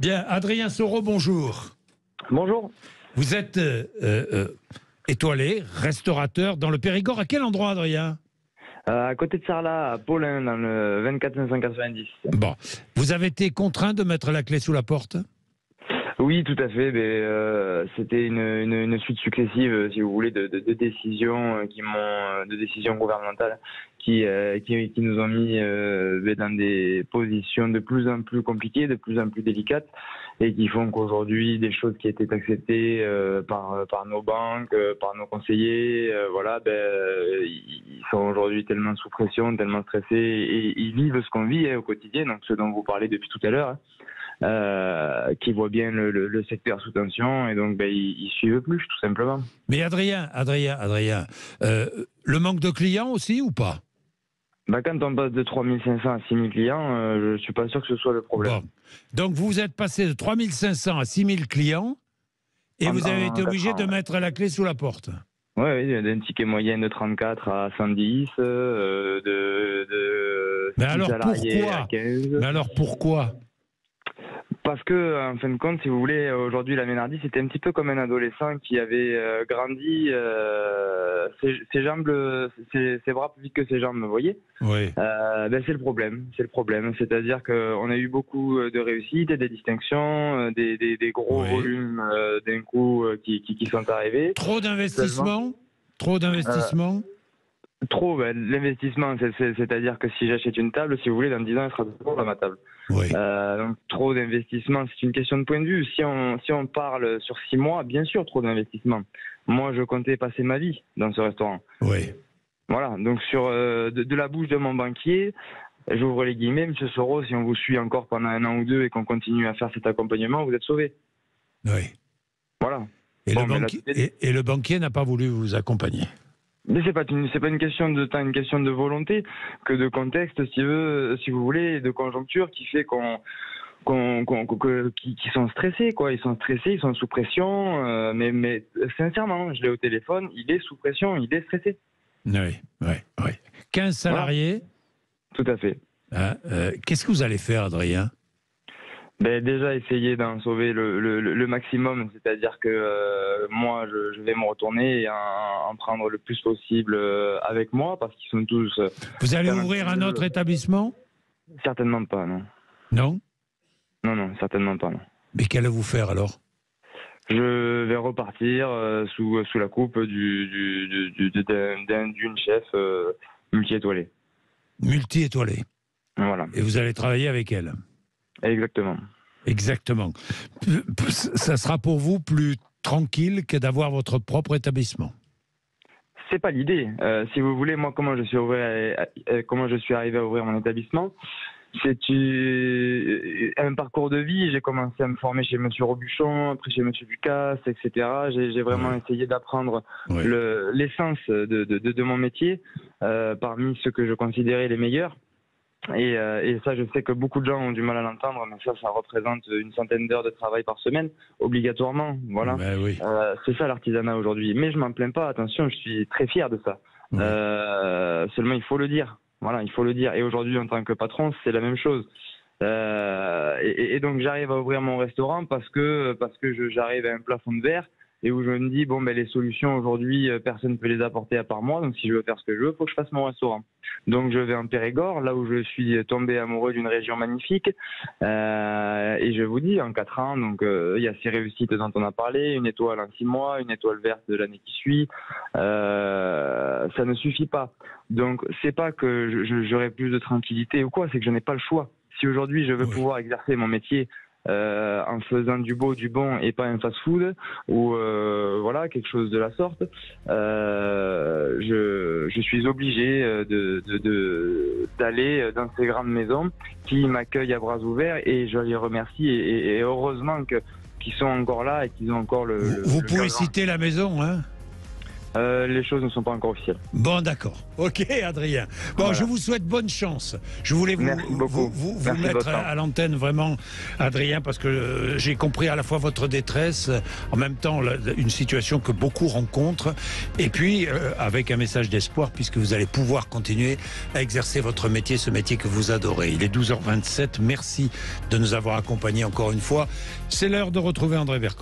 Bien, Adrien Soro, bonjour. Bonjour. Vous êtes étoilé, restaurateur dans le Périgord. À quel endroit, Adrien? À côté de Sarlat, à Paulin, dans le 24 590. Bon, vous avez été contraint de mettre la clé sous la porte? Oui, tout à fait. C'était une suite successive, si vous voulez, de décisions de décisions gouvernementales qui nous ont mis dans des positions de plus en plus compliquées, de plus en plus délicates, et qui font qu'aujourd'hui, des choses qui étaient acceptées par nos banques, par nos conseillers, ils sont aujourd'hui tellement sous pression, tellement stressés, et ils vivent ce qu'on vit au quotidien, donc ce dont vous parlez depuis tout à l'heure. Qui voient bien le secteur sous tension, et donc ils suivent plus, tout simplement. Mais Adrien, le manque de clients aussi ou pas? Quand on passe de 3500 à 6000 clients, je suis pas sûr que ce soit le problème. Bon. Donc vous êtes passé de 3500 à 6000 clients et vous avez été obligé de mettre la clé sous la porte. Oui, d'un ticket moyen de 34 à 110, de Mais alors salariés pourquoi? à 15. Mais alors pourquoi? Parce que, en fin de compte, si vous voulez, aujourd'hui, la Ménardie, c'était un petit peu comme un adolescent qui avait grandi, ses jambes, ses bras plus vite que ses jambes, vous voyez? Oui. C'est le problème. C'est-à-dire qu'on a eu beaucoup de réussites, des distinctions, des gros volumes d'un coup qui sont arrivés. Trop d'investissement? Trop d'investissement? L'investissement, c'est-à-dire que si j'achète une table, si vous voulez, dans 10 ans, elle sera toujours à ma table. Oui. Donc trop d'investissement, c'est une question de point de vue. Si on parle sur 6 mois, bien sûr, trop d'investissement. Moi, je comptais passer ma vie dans ce restaurant. Oui. Voilà, donc sur de la bouche de mon banquier, j'ouvre les guillemets, Monsieur Soro, si on vous suit encore pendant 1 an ou 2 et qu'on continue à faire cet accompagnement, vous êtes sauvé. Oui. Voilà. Et le banquier n'a pas voulu vous accompagner? Mais c'est pas une question de temps, une question de volonté, que de contexte, si vous voulez, de conjoncture qui fait qu'ils sont stressés, quoi. Ils sont stressés, ils sont sous pression. Mais sincèrement, je l'ai au téléphone, il est sous pression, il est stressé. Oui. 15 salariés. Voilà. Tout à fait. Qu'est-ce que vous allez faire, Adrien? Déjà essayer d'en sauver le maximum, c'est-à-dire que moi je vais me retourner et en prendre le plus possible avec moi, parce qu'ils sont tous... Vous allez ouvrir un autre établissement? Certainement pas, non. Non? Non, certainement pas, non. Mais qu'allez-vous faire alors? Je vais repartir sous la coupe d'une chef multi-étoilée. Multi-étoilée. Voilà. Et vous allez travailler avec elle? Exactement. Ça sera pour vous plus tranquille que d'avoir votre propre établissement? C'est pas l'idée. Si vous voulez, moi, comment je suis arrivé à ouvrir mon établissement, c'est un parcours de vie. J'ai commencé à me former chez Monsieur Robuchon, après chez Monsieur Ducasse, etc. J'ai vraiment essayé d'apprendre l'essence de mon métier parmi ceux que je considérais les meilleurs. Et ça, je sais que beaucoup de gens ont du mal à l'entendre, mais ça représente une centaine d'heures de travail par semaine, obligatoirement. Voilà. C'est ça l'artisanat aujourd'hui. Mais je m'en plains pas, attention, je suis très fier de ça. Seulement, il faut le dire. Voilà, il faut le dire. Et aujourd'hui, en tant que patron, c'est la même chose. Et donc, j'arrive à ouvrir mon restaurant parce que j'arrive à un plafond de verre, et où je me dis, les solutions aujourd'hui, personne ne peut les apporter à part moi, donc si je veux faire ce que je veux, il faut que je fasse mon restaurant. Donc je vais en Périgord, là où je suis tombé amoureux d'une région magnifique, et je vous dis, en 4 ans, donc il y a ces réussites dont on a parlé, une étoile en 6 mois, une étoile verte de l'année qui suit, ça ne suffit pas. Donc c'est pas que j'aurai plus de tranquillité ou quoi, c'est que je n'ai pas le choix. Si aujourd'hui je veux pouvoir exercer mon métier en faisant du beau, du bon, et pas un fast-food ou quelque chose de la sorte, je suis obligé d'aller dans ces grandes maisons qui m'accueillent à bras ouverts, et je les remercie, et heureusement qu'ils sont encore là et qu'ils ont encore le... Vous pouvez citer la maison, hein? Les choses ne sont pas encore officielles. Bon, d'accord. Ok, Adrien. Bon, voilà. Je vous souhaite bonne chance. Je voulais vous mettre à l'antenne, vraiment, Adrien, parce que j'ai compris à la fois votre détresse, en même temps une situation que beaucoup rencontrent, et puis avec un message d'espoir, puisque vous allez pouvoir continuer à exercer votre métier, ce métier que vous adorez. Il est 12h27. Merci de nous avoir accompagnés encore une fois. C'est l'heure de retrouver André Vercors.